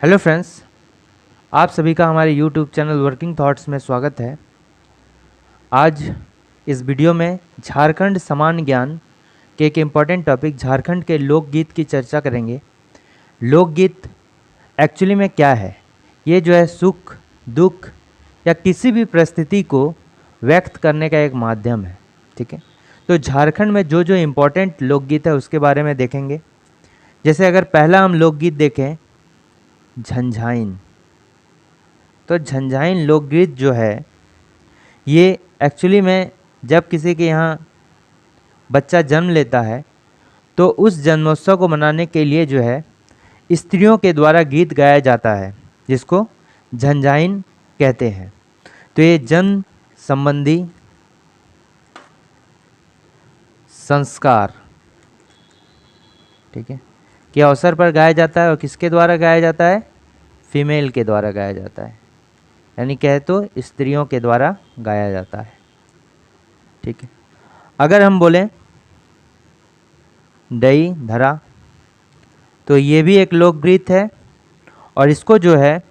Hello friends, आप सभी का हमारे यूट्यूब चैनल वर्किंग थॉट्स में स्वागत है। आज इस वीडियो में झारखंड सामान्य ज्ञान के एक इम्पॉर्टेंट टॉपिक झारखंड के लोकगीत की चर्चा करेंगे। लोकगीत एक्चुअली में क्या है? ये जो है सुख, दुख या किसी भी परिस्थिति को व्यक्त करने का एक माध्यम है। ठीक है, तो झारखंड में जो जो इम्पोर्टेंट लोकगीत है उसके बारे में देखेंगे। जैसे अगर पहला हम लोकगीत देखें, झंझाइन। तो झंझाइन लोकगीत जो है ये एक्चुअली में जब किसी के यहाँ बच्चा जन्म लेता है तो उस जन्मोत्सव को मनाने के लिए जो है स्त्रियों के द्वारा गीत गाया जाता है, जिसको झंझाइन कहते हैं। तो ये जन्म संबंधी संस्कार, ठीक है, के अवसर पर गाया जाता है। और किसके द्वारा गाया जाता है? फीमेल के द्वारा गाया जाता है, यानी कहे तो स्त्रियों के द्वारा गाया जाता है। ठीक है, अगर हम बोलें डई धरा, तो ये भी एक लोकगीत है और इसको जो है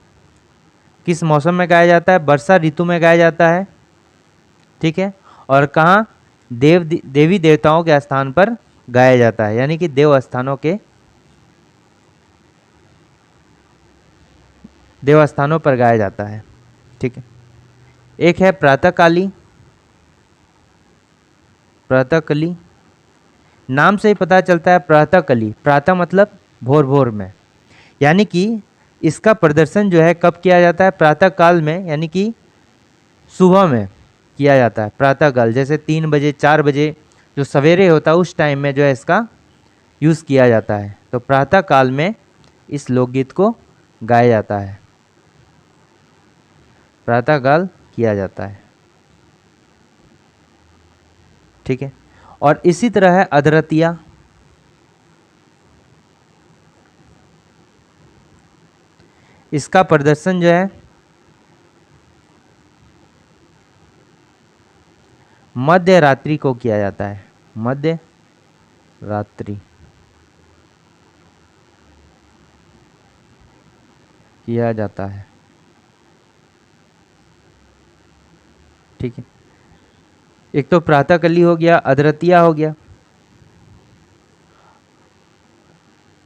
किस मौसम में गाया जाता है? वर्षा ऋतु में गाया जाता है। ठीक है, और कहाँ? देवी देवताओं के स्थान पर गाया जाता है, यानी कि देव स्थानों पर गाया जाता है। ठीक है, एक है प्रातःकाली। प्रातःकली नाम से ही पता चलता है, प्रातःकली, प्रातः मतलब भोर भोर में, यानी कि इसका प्रदर्शन जो है कब किया जाता है? प्रातः काल में, यानी कि सुबह में किया जाता है। प्रातः काल जैसे 3 बजे 4 बजे जो सवेरे होता है उस टाइम में जो है इसका यूज़ किया जाता है। तो प्रातः काल में इस लोकगीत को गाया जाता है, प्रातः काल किया जाता है। ठीक है, और इसी तरह है अधरतिया। इसका प्रदर्शन जो है मध्य रात्रि को किया जाता है, मध्य रात्रि किया जाता है। ठीक है, एक तो प्रातःकली हो गया, अधरतिया हो गया।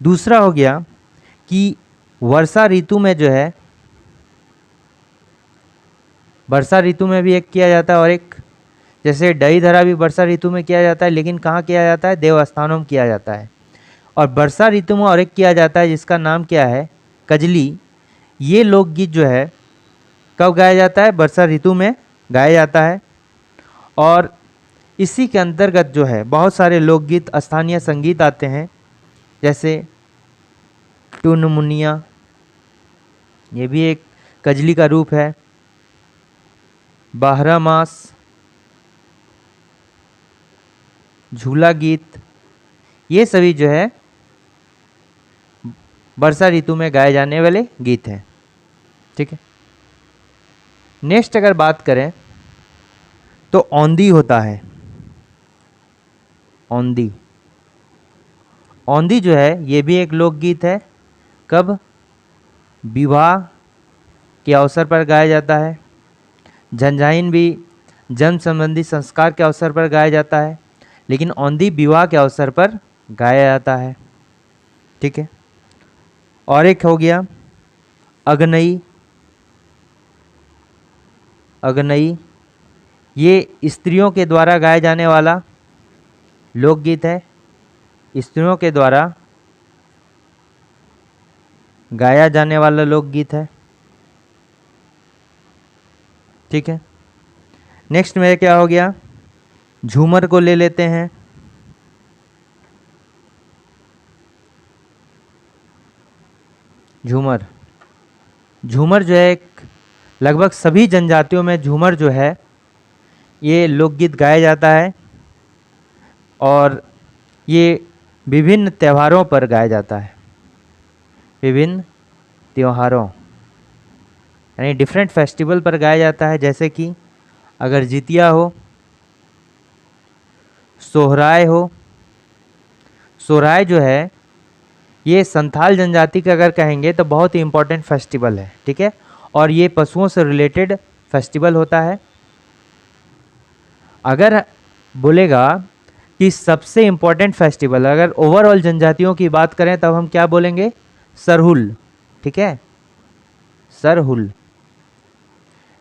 दूसरा हो गया कि वर्षा ऋतु में जो है, वर्षा ऋतु में भी एक किया जाता है, और एक जैसे डई धरा भी वर्षा ऋतु में किया जाता है, लेकिन कहाँ किया जाता है? देवस्थानों में किया जाता है। और वर्षा ऋतु में और एक किया जाता है जिसका नाम क्या है? कजली। ये लोकगीत जो है कब गाया जाता है? वर्षा ऋतु में गाया जाता है। और इसी के अंतर्गत जो है बहुत सारे लोकगीत, स्थानीय संगीत आते हैं, जैसे टुनमुनिया, ये भी एक कजली का रूप है। बारह मास, झूला गीत, ये सभी जो है वर्षा ऋतु में गाए जाने वाले गीत हैं। ठीक है, नेक्स्ट अगर बात करें तो औंधी होता है। औंधी, औंधी जो है ये भी एक लोकगीत है। कब? विवाह के अवसर पर गाया जाता है। झंझाइन भी जन्म संबंधी संस्कार के अवसर पर गाया जाता है, लेकिन औंधी विवाह के अवसर पर गाया जाता है। ठीक है, और एक हो गया अगनई। अगनई ये स्त्रियों के द्वारा गाया जाने वाला लोकगीत है, स्त्रियों के द्वारा गाया जाने वाला लोकगीत है। ठीक है, नेक्स्ट में क्या हो गया? झूमर को ले लेते हैं। झूमर, झूमर जो है लगभग सभी जनजातियों में झूमर जो है ये लोकगीत गाया जाता है, और ये विभिन्न त्योहारों पर गाया जाता है। विभिन्न त्योहारों यानी डिफरेंट फेस्टिवल पर गाया जाता है, जैसे कि अगर जितिया हो, सोहराय हो। सोहराय जो है ये संथाल जनजाति का अगर कहेंगे तो बहुत ही इम्पोर्टेंट फेस्टिवल है, ठीक है। और ये पशुओं से रिलेटेड फेस्टिवल होता है। अगर बोलेगा कि सबसे इम्पोर्टेंट फेस्टिवल, अगर ओवरऑल जनजातियों की बात करें तब हम क्या बोलेंगे? सरहुल, ठीक है, सरहुल।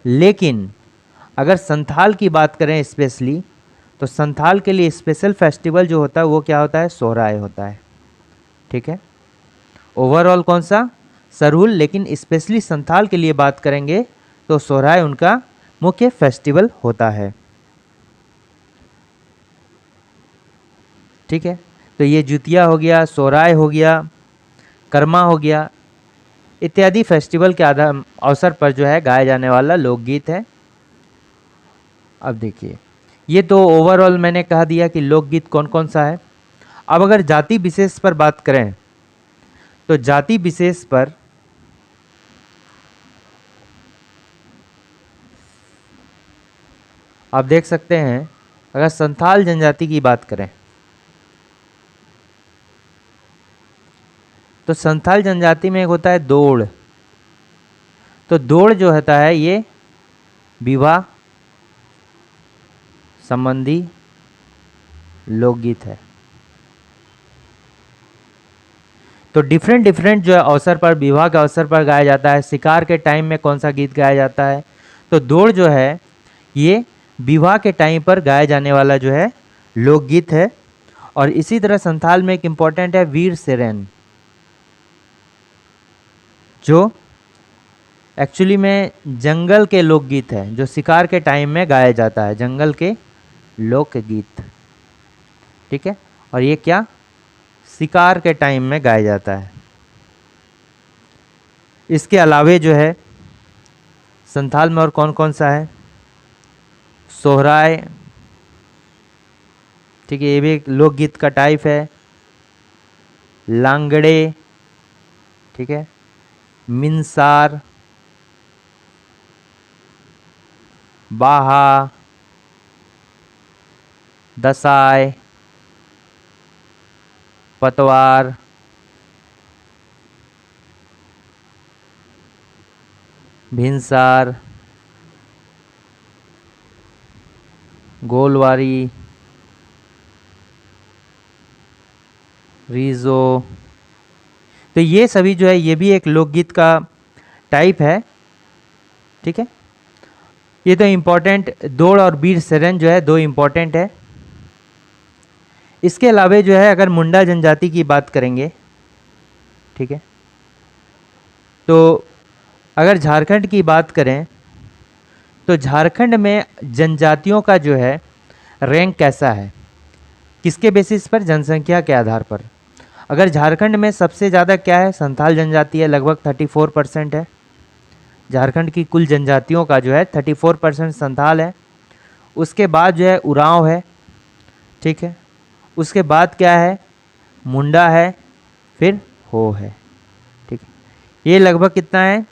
लेकिन अगर संथाल की बात करें स्पेशली, तो संथाल के लिए स्पेशल फेस्टिवल जो होता है वो क्या होता है? सोहराय होता है, ठीक है। ओवरऑल कौन सा? सरहुल, लेकिन स्पेशली संथाल के लिए बात करेंगे तो सोहराय उनका मुख्य फेस्टिवल होता है, ठीक है। तो ये जुतिया हो गया, सोहराय हो गया, कर्मा हो गया, इत्यादि फेस्टिवल के अवसर पर जो है गाया जाने वाला लोकगीत है। अब देखिए, ये तो ओवरऑल मैंने कहा दिया कि लोकगीत कौन कौन सा है। अब अगर जाति विशेष पर बात करें तो जाति विशेष पर आप देख सकते हैं, अगर संथाल जनजाति की बात करें तो संथाल जनजाति में एक होता है दौड़। तो दौड़ जो होता है ये विवाह संबंधी लोकगीत है। तो डिफरेंट जो है अवसर पर, विवाह के अवसर पर गाया जाता है। शिकार के टाइम में कौन सा गीत गाया जाता है? तो दौड़ जो है ये विवाह के टाइम पर गाया जाने वाला जो है लोकगीत है। और इसी तरह संथाल में एक इम्पॉर्टेंट है वीर सेरेन, जो एक्चुअली में जंगल के लोकगीत है, जो शिकार के टाइम में गाया जाता है, जंगल के लोकगीत, ठीक है। और ये क्या? शिकार के टाइम में गाया जाता है। इसके अलावे जो है संथाल में और कौन कौन सा है? सोहराय, ठीक है, ये भी एक लोकगीत का टाइप है। लांगड़े, ठीक है, मिंसार, बाहा, दसाय, पतवार, भिनसार, गोलवारी, रीजो। तो ये सभी जो है ये भी एक लोकगीत का टाइप है, ठीक है। ये तो इम्पोर्टेंट, दौड़ और वीर सेरेन जो है दो इम्पोर्टेंट है। इसके अलावे जो है अगर मुंडा जनजाति की बात करेंगे, ठीक है, तो अगर झारखंड की बात करें तो झारखंड में जनजातियों का जो है रैंक कैसा है? किसके बेसिस पर? जनसंख्या के आधार पर। अगर झारखंड में सबसे ज़्यादा क्या है? संथाल जनजाति है, लगभग 34% है। झारखंड की कुल जनजातियों का जो है 34% संथाल है। उसके बाद जो है उरांव है, ठीक है। उसके बाद क्या है? मुंडा है, फिर हो है, ठीक है। ये लगभग कितना है?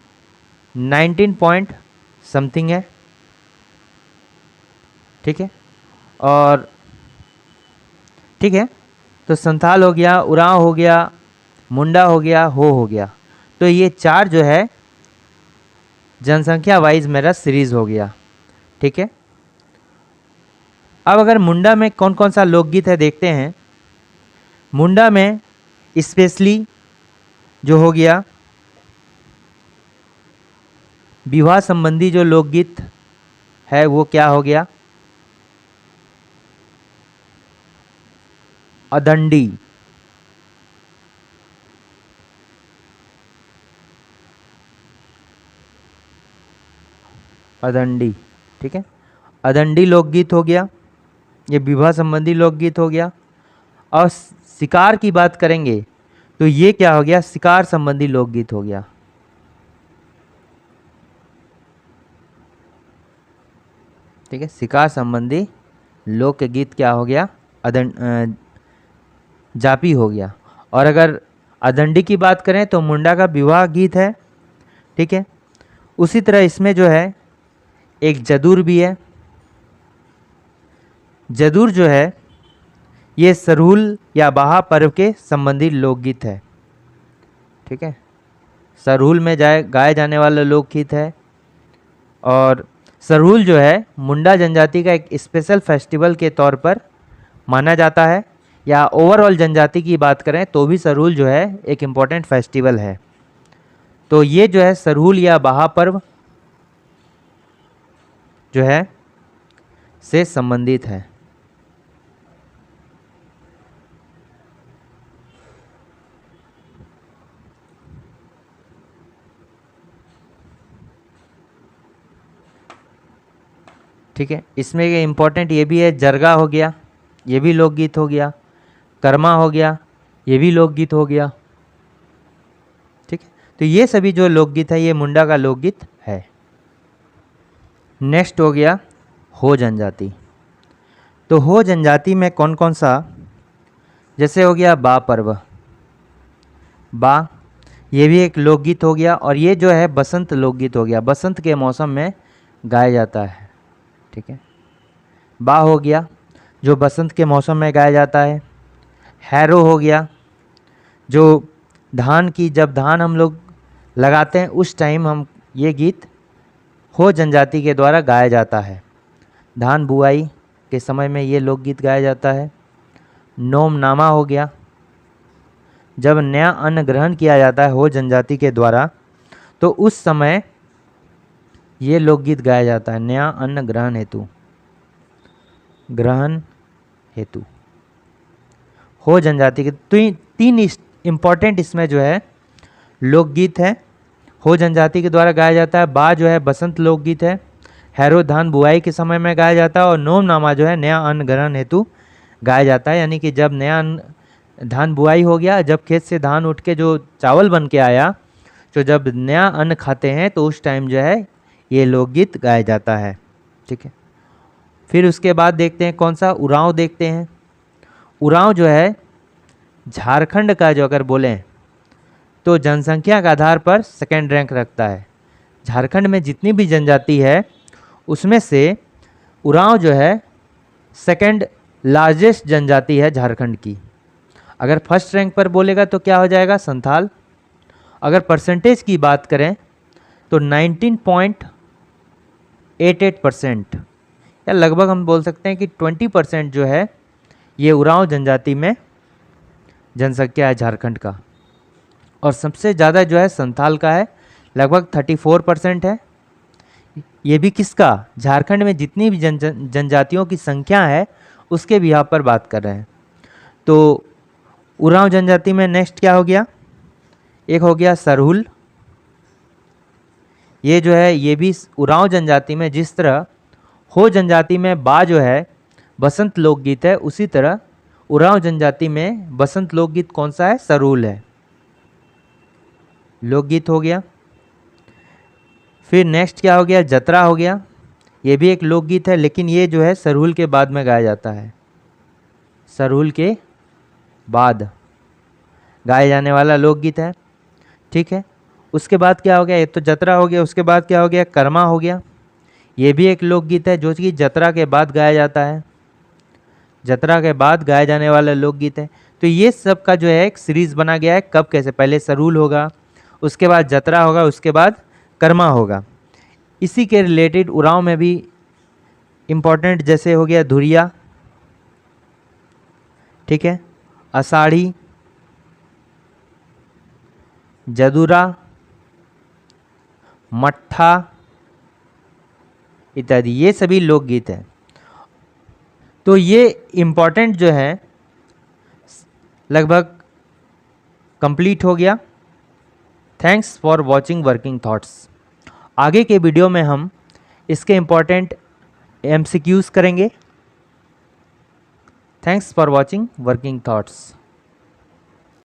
19 पॉइंट समथिंग है, ठीक है। और ठीक है, तो संथाल हो गया, उरांव हो गया, मुंडा हो गया, हो गया। तो ये चार जो है जनसंख्या वाइज मेरा सीरीज हो गया, ठीक है। अब अगर मुंडा में कौन कौन सा लोकगीत है देखते हैं। मुंडा में स्पेशली जो हो गया विवाह संबंधी जो लोकगीत है वो क्या हो गया? अदंडी, अदंडी, ठीक है। अदंडी लोकगीत हो गया, ये विवाह संबंधी लोकगीत हो गया। और शिकार की बात करेंगे तो ये क्या हो गया? शिकार संबंधी लोकगीत हो गया, ठीक है। शिकार संबंधी लोकगीत क्या हो गया? जापी हो गया। और अगर अदंडी की बात करें तो मुंडा का विवाह गीत है, ठीक है। उसी तरह इसमें जो है एक जदूर भी है। जदूर जो है ये सरहुल या बाहा पर्व के संबंधी लोकगीत है, ठीक है, सरहुल में गाया जाने वाला लोकगीत है। और सरहुल जो है मुंडा जनजाति का एक स्पेशल फेस्टिवल के तौर पर माना जाता है, या ओवरऑल जनजाति की बात करें तो भी सरहुल जो है एक इम्पॉर्टेंट फेस्टिवल है। तो ये जो है सरहुल या बाहा पर्व जो है से संबंधित है। ठीक है, इसमें ये इम्पोर्टेंट ये भी है, जरगा हो गया, ये भी लोकगीत हो गया, कर्मा हो गया, ये भी लोकगीत हो गया। ठीक है, तो ये सभी जो लोकगीत है ये मुंडा का लोकगीत है। नेक्स्ट हो गया हो जनजाति। तो हो जनजाति में कौन कौन सा, जैसे हो गया बा पर्व, बा ये भी एक लोकगीत हो गया, और ये जो है बसंत लोकगीत हो गया, बसंत के मौसम में गाया जाता है। ठीक है, बा हो गया जो बसंत के मौसम में गाया जाता है। हैरो हो गया जो जब धान हम लोग लगाते हैं उस टाइम हम ये गीत हो जनजाति के द्वारा गाया जाता है। धान बुआई के समय में ये लोकगीत गाया जाता है। नोमनामा हो गया, जब नया अन्न ग्रहण किया जाता है हो जनजाति के द्वारा तो उस समय ये लोकगीत गाया जाता है, नया अन्न ग्रहण हेतु हो जनजाति के। तो तीन इम्पॉर्टेंट इसमें जो है लोकगीत है, हो जनजाति के द्वारा गाया जाता है। बा जो है बसंत लोकगीत है, हैरो धान बुआई के समय में गाया जाता है, और नोमनामा जो है नया अन्न ग्रहण हेतु गाया जाता है, यानी कि जब नया धान बुआई हो गया, जब खेत से धान उठ के जो चावल बन के आया, तो जब नया अन्न खाते हैं तो उस टाइम जो है ये लोकगीत गाया जाता है। ठीक है, फिर उसके बाद देखते हैं कौन सा, उरांव देखते हैं। उरांव जो है झारखंड का जो अगर बोलें तो जनसंख्या के आधार पर सेकेंड रैंक रखता है। झारखंड में जितनी भी जनजाति है उसमें से उरांव जो है सेकेंड लार्जेस्ट जनजाति है झारखंड की। अगर फर्स्ट रैंक पर बोलेगा तो क्या हो जाएगा, संथाल। अगर परसेंटेज की बात करें तो 19.88%, या लगभग हम बोल सकते हैं कि 20% जो है ये उरांव जनजाति में जनसंख्या है झारखंड का। और सबसे ज़्यादा जो है संथाल का है, लगभग 34% है। ये भी किसका, झारखंड में जितनी भी जनजातियों की संख्या है उसके भी यहाँ पर बात कर रहे हैं। तो उरांव जनजाति में नेक्स्ट क्या हो गया, एक हो गया सरहुल। ये जो है ये भी उरांव जनजाति में, जिस तरह हो जनजाति में बा जो है बसंत लोकगीत है, उसी तरह उरांव जनजाति में बसंत लोकगीत कौन सा है, सरहुल है, लोकगीत हो गया। फिर नेक्स्ट क्या हो गया, जतरा हो गया। ये भी एक लोकगीत है, लेकिन ये जो है सरहुल के बाद में गाया जाता है, सरहुल के बाद गाए जाने वाला लोकगीत है। ठीक है, उसके बाद क्या हो गया, ये तो जतरा हो गया। उसके बाद क्या हो गया, कर्मा हो गया। ये भी एक लोकगीत है जो कि जतरा के बाद गाया जाता है, जतरा के बाद गाया जाने वाला लोकगीत है। तो ये सब का जो है एक सीरीज़ बना गया है, कब कैसे, पहले सरहुल होगा, उसके बाद जतरा होगा, उसके बाद कर्मा होगा। इसी के रिलेटेड उरांव में भी इम्पोर्टेंट जैसे हो गया धुरिया, ठीक है, आषाढ़ी, जदुरा, मट्ठा इत्यादि, ये सभी लोकगीत हैं। तो ये इम्पोर्टेंट जो है लगभग कंप्लीट हो गया। Thanks for watching working thoughts. आगे के वीडियो में हम इसके इम्पोर्टेंट MCQs करेंगे। Thanks for watching working thoughts.